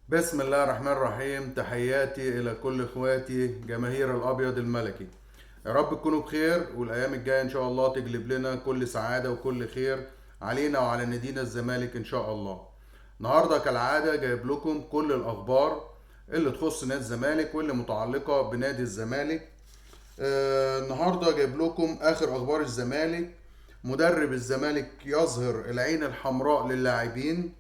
بسم الله الرحمن الرحيم. تحياتي إلى كل إخواتي جماهير الأبيض الملكي. يا رب تكونوا بخير، والأيام الجاية إن شاء الله تجلب لنا كل سعادة وكل خير علينا وعلى نادينا الزمالك إن شاء الله. النهاردة كالعادة جايب لكم كل الأخبار اللي تخص نادي الزمالك واللي متعلقة بنادي الزمالك. النهاردة جايب لكم آخر أخبار الزمالك. مدرب الزمالك يظهر العين الحمراء للاعبين.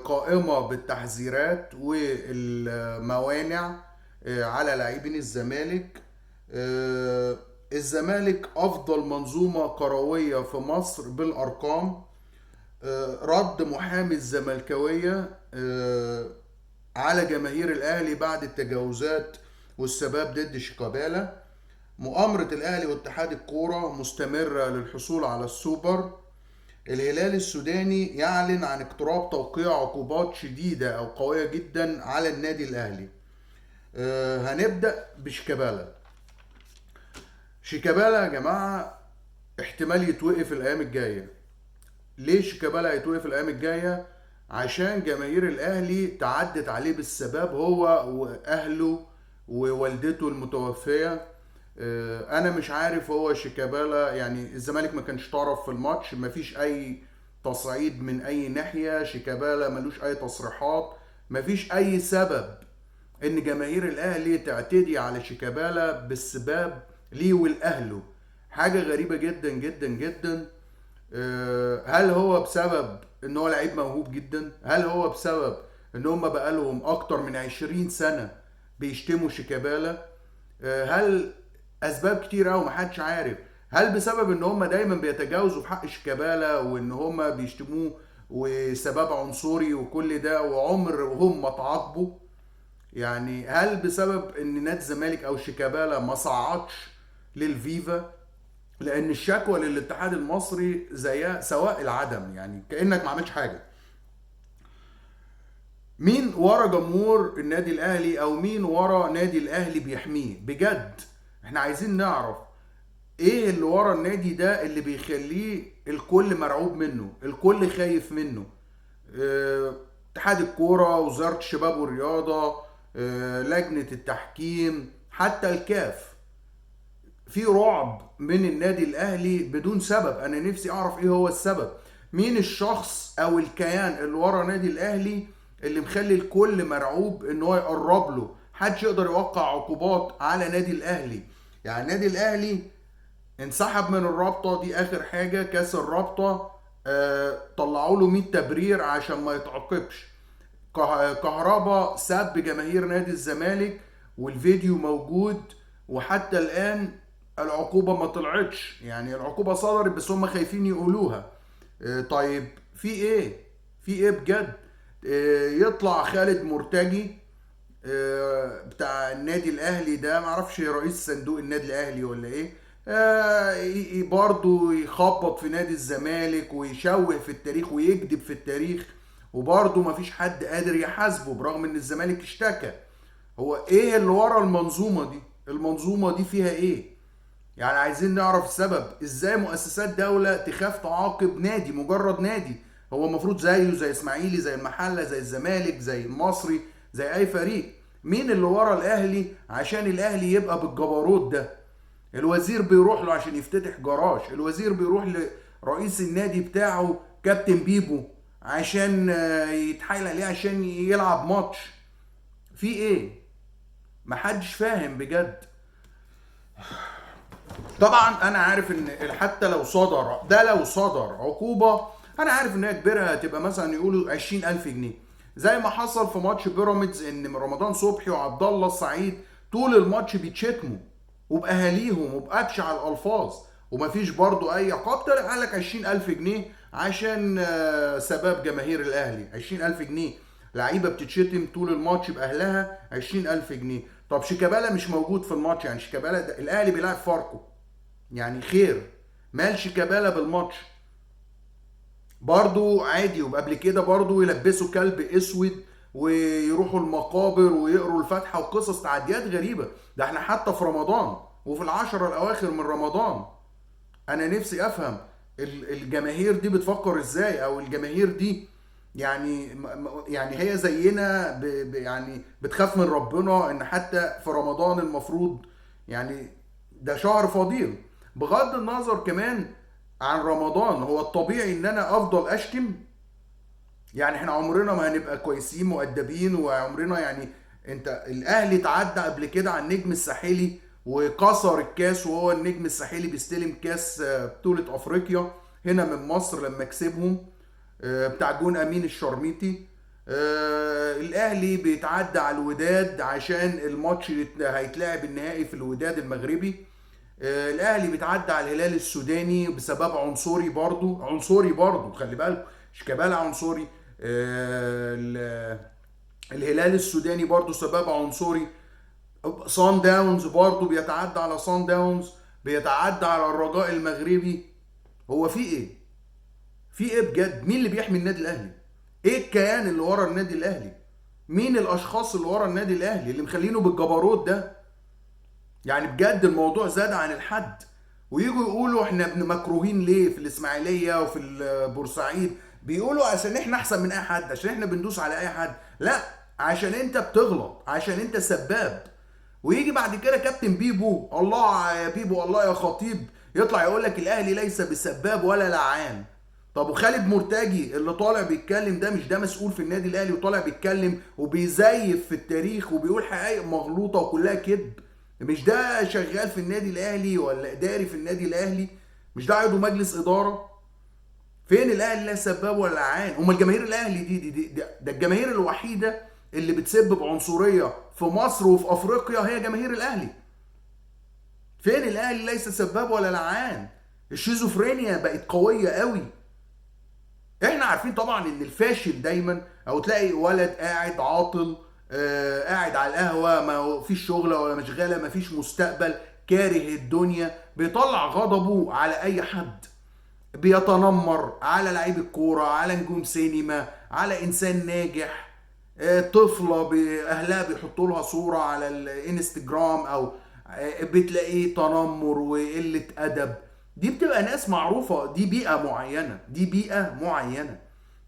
قائمة بالتحذيرات والموانع على لاعبين الزمالك. الزمالك أفضل منظومة كروية في مصر بالأرقام. رد محامي الزملكاوية على جماهير الأهلي بعد التجاوزات والسباب ضد شيكابالا. مؤامرة الأهلي واتحاد الكورة مستمرة للحصول على السوبر. الهلال السوداني يعلن عن اقتراب توقيع عقوبات شديدة أو قوية جدا على النادي الأهلي. هنبدأ بشيكابالا. شيكابالا يا جماعة احتمال يتوقف الأيام الجاية. ليه شيكابالا هيتوقف الأيام الجاية؟ عشان جماهير الأهلي تعدت عليه بالسباب، هو وأهله ووالدته المتوفية. انا مش عارف هو شيكابالا، يعني الزمالك ما كانش طرف في الماتش، ما فيش اي تصعيد من اي ناحية، شيكابالا ملوش اي تصريحات، ما فيش اي سبب ان جماهير الاهلي تعتدي على شيكابالا بالسباب ليه ولاهله. حاجة غريبة جدا جدا جدا. هل هو بسبب ان هو لعيب موهوب جدا؟ هل هو بسبب ان هم بقالهم اكتر من 20 سنة بيشتموا شيكابالا؟ هل اسباب كتير قوي محدش عارف. هل بسبب ان هم دايما بيتجاوزوا في حق شيكابالا وان هم بيشتموه وسبب عنصري وكل ده وعمرهم ما تعاقبوا؟ يعني هل بسبب ان نادي الزمالك او شيكابالا ما صعدش للفيفا؟ لان الشكوى للاتحاد المصري زيها سواء العدم، يعني كانك ما عملتش حاجه. مين ورا جمهور النادي الاهلي او مين ورا نادي الاهلي بيحميه بجد؟ احنا عايزين نعرف ايه اللي ورا النادي ده اللي بيخليه الكل مرعوب منه، الكل خايف منه. اتحاد الكوره، وزاره الشباب والرياضه، لجنه التحكيم، حتى الكاف. في رعب من النادي الاهلي بدون سبب. انا نفسي اعرف ايه هو السبب. مين الشخص او الكيان اللي ورا نادي الاهلي اللي مخلي الكل مرعوب ان هو يقرب له؟ محدش يقدر يوقع عقوبات على نادي الاهلي. يعني النادي الاهلي انسحب من الرابطه دي، اخر حاجه كاس الرابطه. طلعوا له 100 تبرير عشان ما يتعاقبش. كهربا ساب جماهير نادي الزمالك والفيديو موجود، وحتى الان العقوبه ما طلعتش. يعني العقوبه صدرت بس هم خايفين يقولوها. طيب في ايه؟ في ايه بجد؟ يطلع خالد مرتجي بتاع النادي الاهلي ده، معرفش رئيس صندوق النادي الاهلي ولا ايه، برضه يخبط في نادي الزمالك ويشوه في التاريخ ويكذب في التاريخ، وبرضه مفيش حد قادر يحاسبه برغم ان الزمالك اشتكى. هو ايه اللي ورا المنظومة دي؟ المنظومة دي فيها ايه؟ يعني عايزين نعرف السبب. ازاي مؤسسات دولة تخاف تعاقب نادي، مجرد نادي هو المفروض زيه زي اسماعيلي، زي المحلة، زي الزمالك، زي المصري، زي اي فريق؟ مين اللي ورا الاهلي عشان الاهلي يبقى بالجبروت ده؟ الوزير بيروح له عشان يفتتح جراج، الوزير بيروح لرئيس النادي بتاعه كابتن بيبو عشان يتحايل عليه عشان يلعب ماتش. في ايه؟ محدش فاهم بجد. طبعا انا عارف ان حتى لو صدر ده، لو صدر عقوبة، انا عارف ان هي كبيرها هتبقى مثلا يقولوا 20,000 جنيه، زي ما حصل في ماتش بيراميدز ان رمضان صبحي وعبد الله السعيد طول الماتش بيتشتموا وبأهاليهم وبأبشع الألفاظ، ومفيش برضو أي عقاب. طلع قال لك 20,000 جنيه عشان سباب جماهير الأهلي. 20,000 جنيه، لعيبة بتتشتم طول الماتش بأهلها، 20,000 جنيه. طب شيكابالا مش موجود في الماتش، يعني شيكابالا ده الأهلي بيلعب فاركو، يعني خير، مال شيكابالا بالماتش؟ برضو عادي. وقبل كده برضو يلبسوا كلب اسود ويروحوا المقابر ويقروا الفاتحة وقصص تعديات غريبة. ده احنا حتى في رمضان وفي العشرة الاواخر من رمضان. انا نفسي افهم الجماهير دي بتفكر ازاي، او الجماهير دي يعني هي زينا يعني بتخاف من ربنا، ان حتى في رمضان المفروض يعني ده شهر فضيل. بغض النظر كمان عن رمضان، هو الطبيعي ان انا افضل اشتم؟ يعني احنا عمرنا ما هنبقى كويسين مؤدبين، وعمرنا يعني انت الاهلي تعدى قبل كده على النجم الساحلي وكسر الكاس، وهو النجم الساحلي بيستلم كاس بطولة افريقيا هنا من مصر لما كسبهم بتاع جون امين الشرميطي. الاهلي بيتعدى على الوداد عشان الماتش هيتلعب النهائي في الوداد المغربي. الاهلي بيتعدى على الهلال السوداني بسبب عنصري برضو خلي بالك، شيكابالا عنصري. الهلال السوداني برضو سبب عنصري. صن داونز برضو بيتعدى على صن داونز، بيتعدى على الرجاء المغربي. هو في ايه؟ في ايه بجد؟ مين اللي بيحمي النادي الاهلي؟ ايه الكيان اللي ورا النادي الاهلي؟ مين الاشخاص اللي ورا النادي الاهلي اللي مخلينه بالجبروت ده؟ يعني بجد الموضوع زاد عن الحد. ويجوا يقولوا احنا مكروهين ليه في الاسماعيليه وفي بورسعيد؟ بيقولوا عشان احنا احسن من اي حد، عشان احنا بندوس على اي حد. لا، عشان انت بتغلط، عشان انت سباب. ويجي بعد كده كابتن بيبو، الله يا بيبو الله يا خطيب، يطلع يقول لك الاهلي ليس بسباب ولا لعان. طب وخالد مرتجي اللي طالع بيتكلم ده، مش ده مسؤول في النادي الاهلي وطالع بيتكلم وبيزيف في التاريخ وبيقول حقائق مغلوطه وكلها كذب؟ مش ده شغال في النادي الاهلي ولا اداري في النادي الاهلي؟ مش ده عضو مجلس اداره؟ فين الاهلي لا سباب ولا لعان؟ امال الجماهير الاهلي ده الجماهير الوحيده اللي بتسبب عنصريه في مصر وفي افريقيا هي جماهير الاهلي. فين الاهلي ليس سباب ولا لعان؟ الشيزوفرينيا بقت قويه قوي. احنا عارفين طبعا ان الفاشل دايما، او تلاقي ولد قاعد عاطل قاعد على القهوه، ما فيش شغله ولا مشغله، ما فيش مستقبل، كاره الدنيا، بيطلع غضبه على اي حد، بيتنمر على لعيب الكوره، على نجوم سينما، على انسان ناجح. طفله اهلها بيحطوا لها صوره على الانستجرام، او بتلاقيه تنمر وقله ادب. دي بتبقى ناس معروفه، دي بيئه معينه، دي بيئه معينه.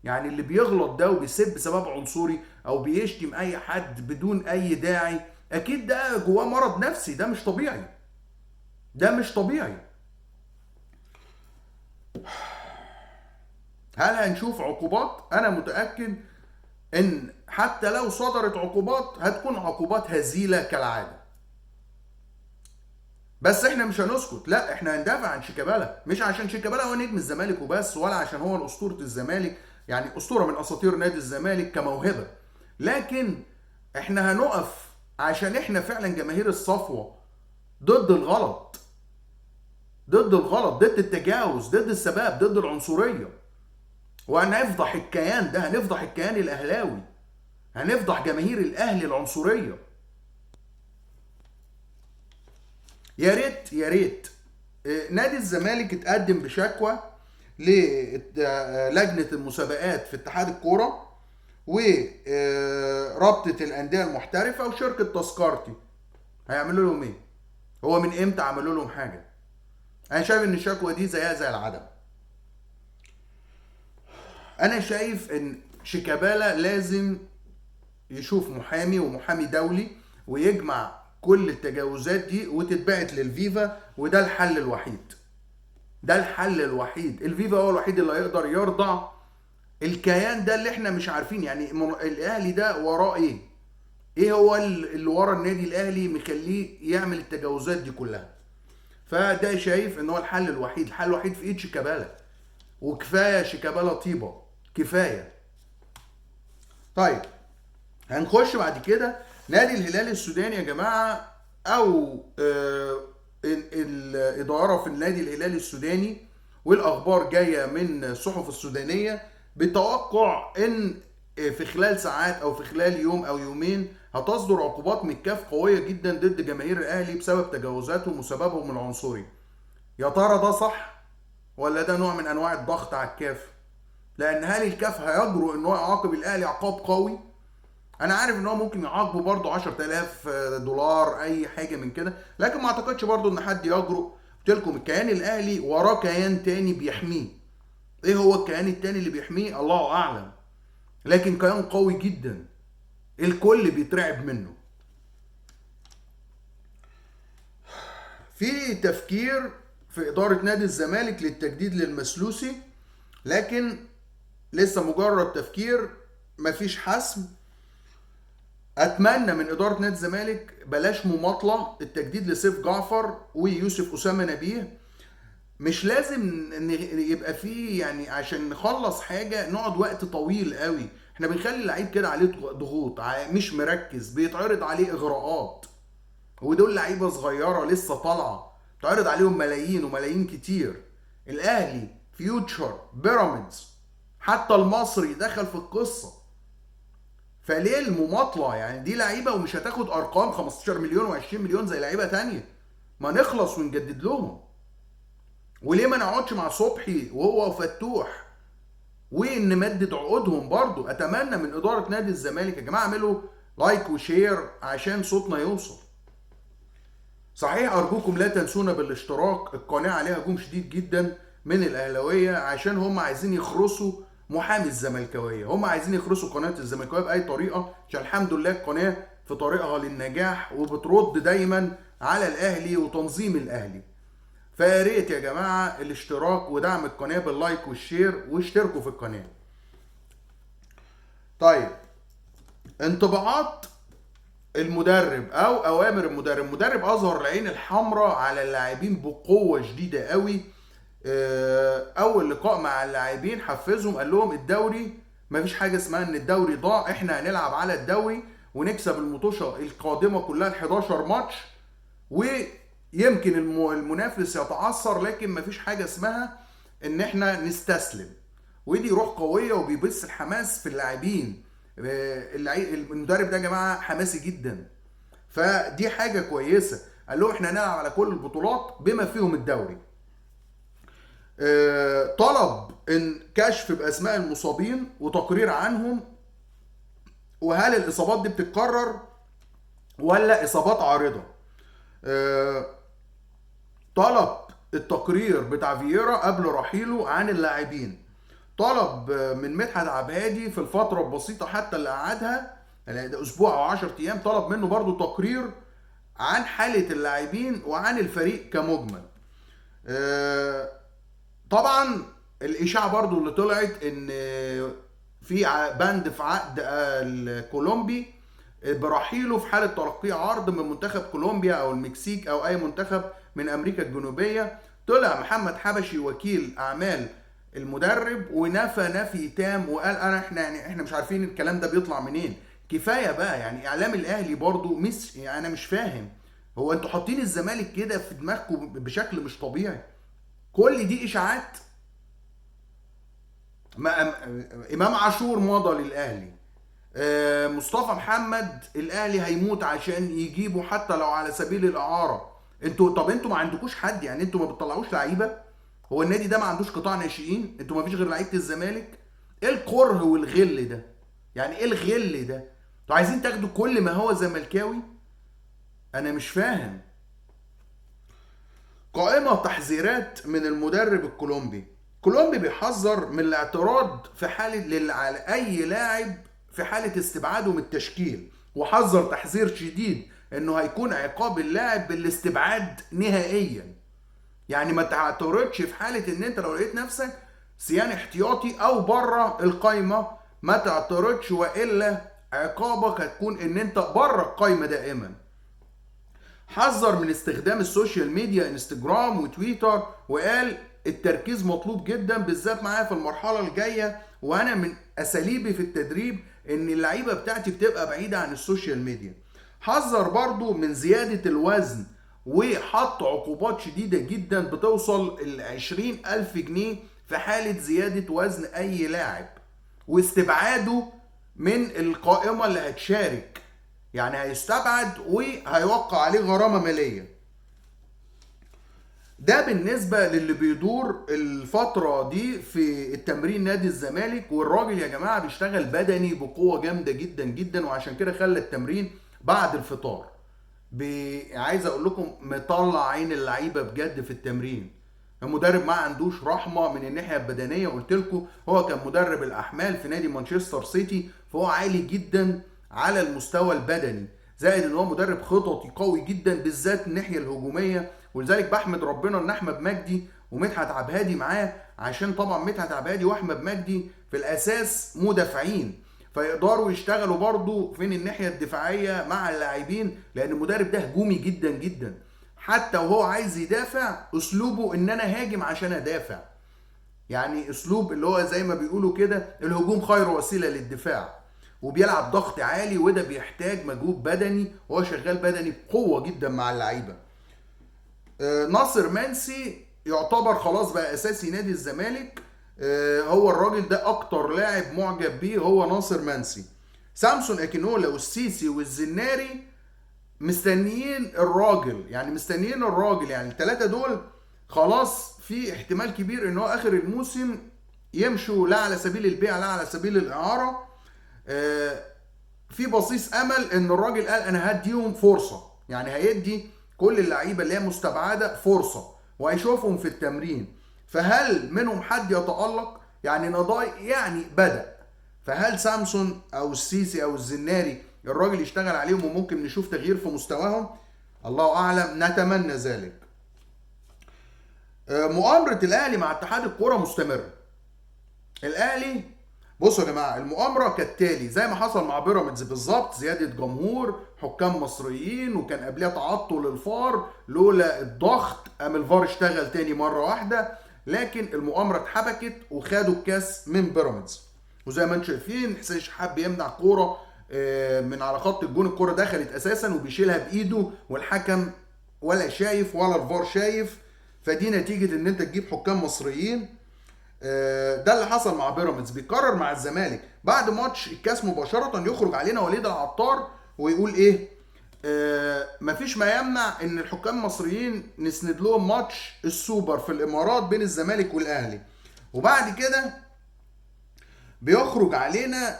يعني اللي بيغلط ده وبيسب بسبب عنصري او بيشتم اي حد بدون اي داعي، اكيد ده جواه مرض نفسي، ده مش طبيعي، ده مش طبيعي. هل هنشوف عقوبات؟ انا متاكد ان حتى لو صدرت عقوبات هتكون عقوبات هزيله كالعاده. بس احنا مش هنسكت، لا احنا هندافع عن شيكابالا، مش عشان شيكابالا هو نجم الزمالك وبس، ولا عشان هو اسطوره الزمالك، يعني اسطوره من اساطير نادي الزمالك كموهبه، لكن احنا هنقف عشان احنا فعلا جماهير الصفوه ضد الغلط، ضد التجاوز، ضد السباب، ضد العنصريه. وهنفضح الكيان ده، هنفضح الكيان الاهلاوي، هنفضح جماهير الاهلي العنصريه. يا ريت يا ريت نادي الزمالك اتقدم بشكوى للجنه المسابقات في اتحاد الكوره ورابطه الانديه المحترفه وشركه تذكرتي. هيعملوا لهم ايه؟ هو من امتى عملوا لهم حاجه؟ انا شايف ان الشكوى دي زيها زي العدم. انا شايف ان شيكابالا لازم يشوف محامي ومحامي دولي ويجمع كل التجاوزات دي وتتبعت للفيفا، وده الحل الوحيد. ده الحل الوحيد. الفيفا هو الوحيد اللي هيقدر يرضع الكيان ده اللي احنا مش عارفين يعني الاهلي ده وراه ايه. ايه هو اللي ورا النادي الاهلي مخليه يعمل التجاوزات دي كلها؟ فده شايف ان هو الحل الوحيد، الحل الوحيد في ايد شيكابالا. وكفايه شيكابالا طيبه، كفايه. طيب هنخش بعد كده نادي الهلال السوداني يا جماعه، او الاداره في النادي الهلال السوداني، والاخبار جايه من الصحف السودانيه بتوقع ان في خلال ساعات او في خلال يوم او يومين هتصدر عقوبات من الكاف قويه جدا ضد جماهير الاهلي بسبب تجاوزاتهم وسببهم العنصري. يا ترى ده صح ولا ده نوع من انواع الضغط على الكاف؟ لان هل الكاف هيجرؤ ان هو يعاقب الاهلي عقاب قوي؟ انا عارف ان هو ممكن يعاقبه برضه 10000 دولار اي حاجه من كده، لكن ما اعتقدش برضه ان حد يجرؤ. قلت لكم الكيان الاهلي وراه كيان تاني بيحميه. ايه هو الكيان التاني اللي بيحميه؟ الله اعلم. لكن كيان قوي جدا الكل بيترعب منه. في تفكير في إدارة نادي الزمالك للتجديد للمسلوسي، لكن لسه مجرد تفكير، مفيش حسم. اتمنى من اداره نادي الزمالك بلاش مماطله، التجديد لسيف جعفر ويوسف اسامه نبيه. مش لازم ان يبقى فيه يعني عشان نخلص حاجه نقعد وقت طويل قوي. احنا بنخلي اللعيب كده عليه ضغوط، مش مركز، بيتعرض عليه اغراءات، ودول لعيبه صغيره لسه طالعه، بيتعرض عليهم ملايين وملايين كتير. الاهلي، فيوتشر، بيراميدز، حتى المصري دخل في القصه. فليه المماطله؟ يعني دي لعيبه ومش هتاخد ارقام 15 مليون و20 مليون زي لعيبه تانية. ما نخلص ونجدد لهم. وليه ما نقعدش مع صبحي وهو وفتوح ونمدد عقودهم برضو؟ اتمنى من اداره نادي الزمالك يا جماعه اعملوا لايك وشير عشان صوتنا يوصل. صحيح ارجوكم لا تنسونا بالاشتراك، القناه عليها هجوم شديد جدا من الاهلاويه عشان هم عايزين يخرسوا محامي الزملكاويه، هم عايزين يخرسوا قناه الزملكاويه باي طريقه، عشان الحمد لله القناه في طريقها للنجاح وبترد دايما على الاهلي وتنظيم الاهلي. فيا ريت يا جماعه الاشتراك ودعم القناه باللايك والشير، واشتركوا في القناه. طيب، انطباعات المدرب او اوامر المدرب. المدرب اظهر العين الحمراء على اللاعبين بقوه شديده قوي. اول لقاء مع اللاعبين حفزهم، قال لهم الدوري مفيش حاجه اسمها ان الدوري ضاع، احنا هنلعب على الدوري ونكسب المطوشه القادمه كلها ال 11 ماتش، ويمكن المنافس يتعثر لكن مفيش حاجه اسمها ان احنا نستسلم. ودي روح قويه وبيبث الحماس في اللاعبين. المدرب ده يا جماعه حماسي جدا، فدي حاجه كويسه. قال لهم احنا هنلعب على كل البطولات بما فيهم الدوري. طلب ان كشف باسماء المصابين وتقرير عنهم، وهل الاصابات دي بتتكرر ولا اصابات عارضه. طلب التقرير بتاع فييرا قبل رحيله عن اللاعبين. طلب من مدحت عبادي في الفتره البسيطه حتى اللي قعدها، يعني ده اسبوع او 10 ايام، طلب منه برضو تقرير عن حاله اللاعبين وعن الفريق كمجمل. طبعا الاشاعه برضو اللي طلعت ان في بند في عقد الكولومبي برحيله في حاله تلقيه عرض من منتخب كولومبيا او المكسيك او اي منتخب من امريكا الجنوبيه. طلع محمد حبشي وكيل اعمال المدرب ونفى نفي تام وقال احنا مش عارفين الكلام ده بيطلع منين. كفايه بقى، يعني اعلام الاهلي برضو مش، يعني انا مش فاهم، هو انتوا حاطين الزمالك كده في دماغكم بشكل مش طبيعي. كل دي اشاعات. امام عاشور مضى للاهلي. مصطفى محمد الاهلي هيموت عشان يجيبه حتى لو على سبيل الاعاره. طب انتوا ما عندكوش حد؟ يعني انتوا ما بتطلعوش لعيبه؟ هو النادي ده ما عندوش قطاع ناشئين؟ انتوا ما فيش غير لعيبه الزمالك؟ ايه الكره والغل ده؟ يعني ايه الغل ده؟ انتوا عايزين تاخدوا كل ما هو زملكاوي؟ انا مش فاهم. قائمة تحذيرات من المدرب الكولومبي. كولومبي بيحذر من الاعتراض في حالة على أي لاعب في حالة استبعاده من التشكيل، وحذر تحذير شديد إنه هيكون عقاب اللاعب بالاستبعاد نهائيا. يعني ما تعترضش في حالة إن أنت لو لقيت نفسك صياني احتياطي أو بره القايمة، ما تعترضش، وإلا عقابك هتكون إن أنت بره القايمة دائما. حذر من استخدام السوشيال ميديا انستجرام وتويتر، وقال التركيز مطلوب جدا بالذات معايا في المرحله الجايه، وانا من اساليبي في التدريب ان اللعيبه بتاعتي بتبقى بعيده عن السوشيال ميديا. حذر برضو من زياده الوزن، وحط عقوبات شديده جدا بتوصل ل20,000 جنيه في حاله زياده وزن اي لاعب، واستبعاده من القائمه اللي هتشارك. يعني هيستبعد وهيوقع عليه غرامة مالية. ده بالنسبة للي بيدور الفترة دي في التمرين نادي الزمالك. والراجل يا جماعة بيشتغل بدني بقوة جامدة جدا جدا، وعشان كده خلى التمرين بعد الفطار. عايز اقول لكم مطلع عين اللعيبة بجد في التمرين. المدرب ما عندوش رحمه من الناحيه البدنيه. قلت لكم هو كان مدرب الاحمال في نادي مانشستر سيتي، فهو عالي جدا على المستوى البدني، زائد ان هو مدرب خططي قوي جدا بالذات الناحيه الهجوميه. ولذلك بحمد ربنا ان احمد مجدي ومدحت عبد الهادي معاه، عشان طبعا مدحت عبد الهادي واحمد مجدي في الاساس مدافعين، فيقدروا يشتغلوا برضو فين الناحيه الدفاعيه مع اللاعبين، لان المدرب ده هجومي جدا جدا. حتى وهو عايز يدافع اسلوبه ان انا هاجم عشان ادافع، يعني اسلوب اللي هو زي ما بيقولوا كده الهجوم خير وسيله للدفاع، وبيلعب ضغط عالي، وده بيحتاج مجهود بدني، وهو شغال بدني بقوه جدا مع اللعيبه. ناصر منسي يعتبر خلاص بقى اساسي نادي الزمالك. هو الراجل ده اكتر لاعب معجب بيه هو ناصر منسي. سامسون اكينولا والسيسي والزناري مستنيين الراجل، يعني مستنيين الراجل، يعني الثلاثه دول خلاص في احتمال كبير ان هو اخر الموسم يمشوا، لا على سبيل البيع لا على سبيل الاعاره. في بصيص امل ان الراجل قال انا هديهم فرصه، يعني هيدي كل اللعيبه اللي هي مستبعده فرصه وهيشوفهم في التمرين. فهل منهم حد يتالق؟ يعني نضاي يعني بدا، فهل سامسون او السيسي او الزناري الراجل يشتغل عليهم وممكن نشوف تغيير في مستواهم؟ الله اعلم، نتمنى ذلك. مؤامره الاهلي مع اتحاد الكوره مستمره. الاهلي بصوا يا جماعه، المؤامره كالتالي زي ما حصل مع بيراميدز بالظبط، زياده جمهور، حكام مصريين، وكان قبلها تعطل الفار، لولا الضغط قام الفار اشتغل تاني مره واحده، لكن المؤامره اتحبكت وخدوا الكاس من بيراميدز. وزي ما انتم شايفين حسين شحات بيمنع كوره من على خط الجون، الكوره دخلت اساسا وبيشيلها بايده والحكم ولا شايف ولا الفار شايف. فدي نتيجه ان انت تجيب حكام مصريين. ده اللي حصل مع بيراميدز. بيقرر مع الزمالك بعد ماتش الكاس مباشره يخرج علينا وليد العطار ويقول ايه؟ مفيش ما يمنع ان الحكام المصريين نسند لهم ماتش السوبر في الامارات بين الزمالك والاهلي. وبعد كده بيخرج علينا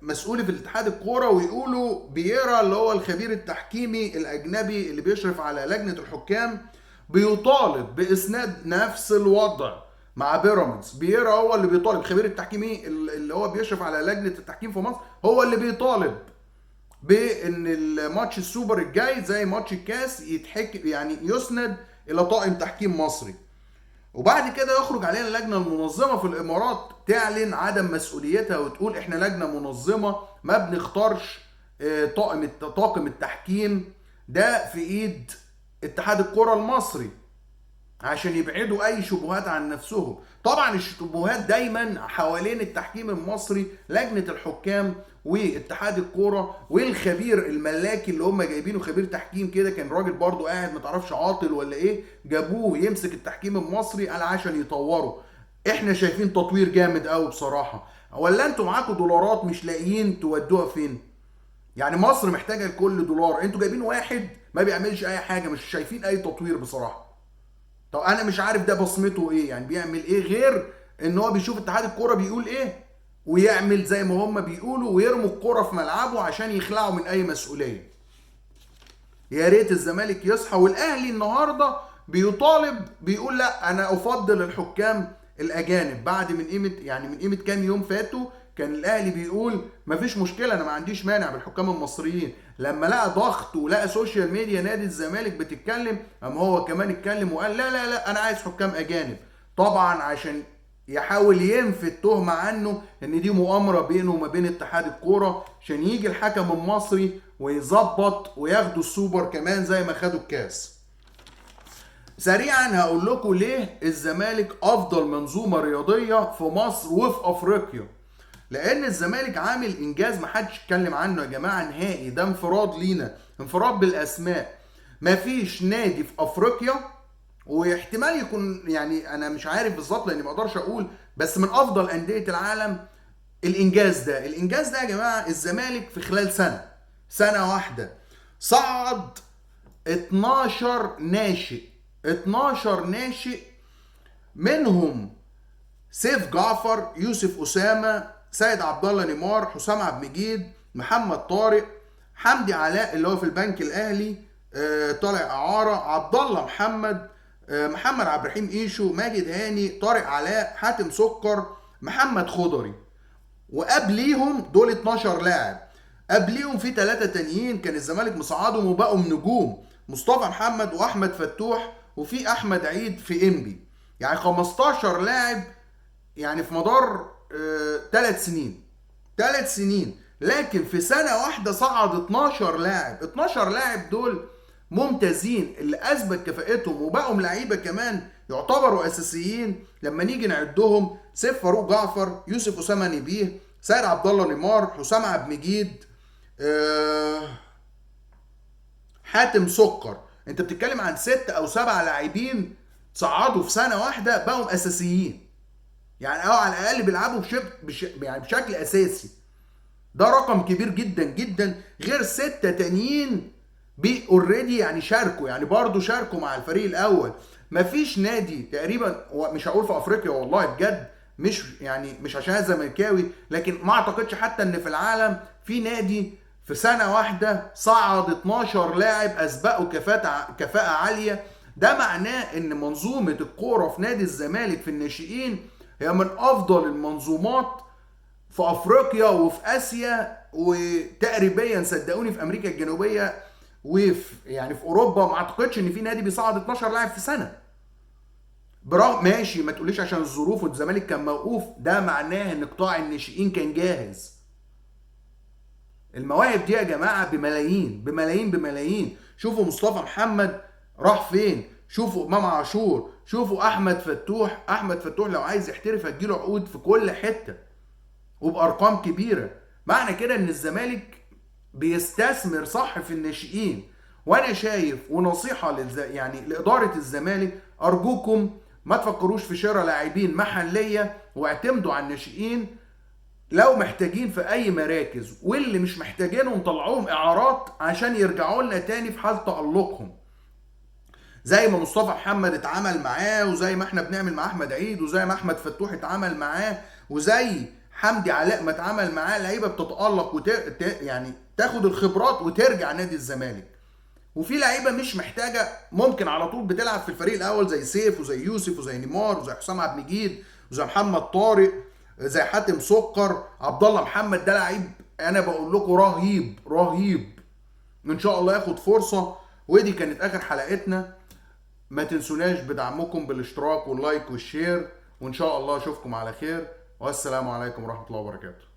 مسؤولي في الاتحاد الكوره ويقولوا بييرا اللي هو الخبير التحكيمي الاجنبي اللي بيشرف على لجنه الحكام بيطالب باسناد نفس الوضع مع بيراميدز. بييرا هو اللي بيطالب، خبير التحكيمي اللي هو بيشرف على لجنه التحكيم في مصر هو اللي بيطالب بان الماتش السوبر الجاي زي ماتش الكاس يتحكم، يعني يسند الى طاقم تحكيم مصري. وبعد كده يخرج علينا اللجنه المنظمه في الامارات تعلن عدم مسؤوليتها وتقول احنا لجنه منظمه ما بنختارش طاقم التحكيم، ده في ايد اتحاد الكره المصري، عشان يبعدوا اي شبهات عن نفسهم. طبعا الشبهات دايما حوالين التحكيم المصري، لجنه الحكام واتحاد الكوره والخبير الملاكي اللي هم جايبينه خبير تحكيم كده، كان راجل برضو قاعد متعرفش عاطل ولا ايه، جابوه يمسك التحكيم المصري قال عشان يطوروا. احنا شايفين تطوير جامد قوي بصراحه، ولا انتوا معاكم دولارات مش لاقيين تودوها فين؟ يعني مصر محتاجه لكل دولار، انتوا جايبين واحد ما بيعملش اي حاجه، مش شايفين اي تطوير بصراحه. طب انا مش عارف ده بصمته ايه، يعني بيعمل ايه غير ان هو بيشوف اتحاد الكوره بيقول ايه ويعمل زي ما هم بيقولوا ويرموا الكوره في ملعبه عشان يخلعوا من اي مسؤوليه. يا ريت الزمالك يصحى. والاهلي النهارده بيطالب بيقول لا انا افضل الحكام الاجانب. بعد من قيمه يعني من قيمه كام يوم فاتوا كان الاهلي بيقول مفيش مشكله انا ما عنديش مانع بالحكام المصريين، لما لقى ضغط ولقى سوشيال ميديا نادي الزمالك بتتكلم اما هو كمان اتكلم وقال لا لا لا انا عايز حكام اجانب، طبعا عشان يحاول ينفي التهمه عنه ان دي مؤامره بينه وما بين اتحاد الكوره عشان يجي الحكم المصري ويظبط وياخدوا السوبر كمان زي ما خدوا الكاس. سريعا هقول لكم ليه الزمالك افضل منظومه رياضيه في مصر وفي افريقيا. لان الزمالك عامل انجاز محدش اتكلم عنه يا جماعه نهائي، ده انفراد لينا، انفراد بالاسماء. مفيش نادي في افريقيا، واحتمال يكون يعني انا مش عارف بالظبط لاني ما اقدرش اقول، بس من افضل انديه العالم. الانجاز ده يا جماعه الزمالك في خلال سنه واحده صعد 12 ناشئ، 12 ناشئ، منهم سيف جعفر، يوسف اسامه، سيد عبد الله نيمار، حسام عبد المجيد، محمد طارق، حمدي علاء اللي هو في البنك الاهلي طالع اعاره، عبد الله محمد، محمد عبد الرحيم ايشو، ماجد هاني، طارق علاء، حاتم سكر، محمد خضري. وقبليهم دول 12 لاعب. قبليهم في 3 تانيين كان الزمالك مصعدهم وبقوا نجوم، مصطفى محمد واحمد فتوح وفي احمد عيد في انبي. يعني 15 لاعب يعني في مدار 3 سنين. 3 سنين، لكن في سنة واحدة صعد 12 لاعب. 12 لاعب دول ممتازين اللي اثبت كفاءتهم وبقوا لعيبه كمان يعتبروا اساسيين لما نيجي نعدهم: سيف فاروق جعفر، يوسف اسامه نبيه، سيد عبد الله نيمار، حسام عبد المجيد، حاتم سكر. انت بتتكلم عن 6 أو 7 لاعبين صعدوا في سنه واحده بقوا اساسيين، يعني او على الاقل بيلعبوا يعني بشكل اساسي. ده رقم كبير جدا جدا، غير 6 تانيين اوريدي يعني شاركوا، يعني برضه شاركوا مع الفريق الاول. مفيش نادي تقريبا، مش هقول في افريقيا والله بجد، مش عشان انا زملكاوي، لكن ما اعتقدش حتى ان في العالم في نادي في سنه واحده صعد 12 لاعب اسبقوا كفاءه عاليه. ده معناه ان منظومه الكوره في نادي الزمالك في الناشئين هي من افضل المنظومات في افريقيا وفي اسيا، وتقريبا صدقوني في امريكا الجنوبيه، وفي يعني في اوروبا ما اعتقدش ان في نادي بيصعد 12 لاعب في سنه. برغم ماشي، ما تقوليش عشان الظروف والزمالك كان موقوف، ده معناه ان قطاع الناشئين كان جاهز. المواهب دي يا جماعه بملايين بملايين بملايين. شوفوا مصطفى محمد راح فين، شوفوا امام عاشور، شوفوا احمد فتوح. احمد فتوح لو عايز يحترف هتجيله عقود في كل حته وبارقام كبيره. معنى كده ان الزمالك بيستثمر صح في الناشئين. وانا شايف ونصيحه يعني لاداره الزمالك، ارجوكم ما تفكروش في شراء لاعبين محليه، واعتمدوا على الناشئين. لو محتاجين في اي مراكز، واللي مش محتاجينهم طلعوهم اعارات عشان يرجعوا لنا تاني في حال تألقهم، زي ما مصطفى محمد اتعامل معاه، وزي ما احنا بنعمل مع احمد عيد، وزي ما احمد فتوح اتعامل معاه، وزي حمدي علاء ما اتعامل معاه. لعيبه بتتألق يعني تاخد الخبرات وترجع نادي الزمالك. وفي لعيبه مش محتاجه، ممكن على طول بتلعب في الفريق الاول، زي سيف وزي يوسف وزي نيمار وزي حسام عبد المجيد وزي محمد طارق، زي حاتم سكر، عبد الله محمد. ده لعيب انا بقول لكم رهيب رهيب، ان شاء الله ياخد فرصه. ودي كانت اخر حلقتنا. ما تنسوناش بدعمكم بالاشتراك واللايك والشير، وان شاء الله اشوفكم على خير، والسلام عليكم ورحمه الله وبركاته.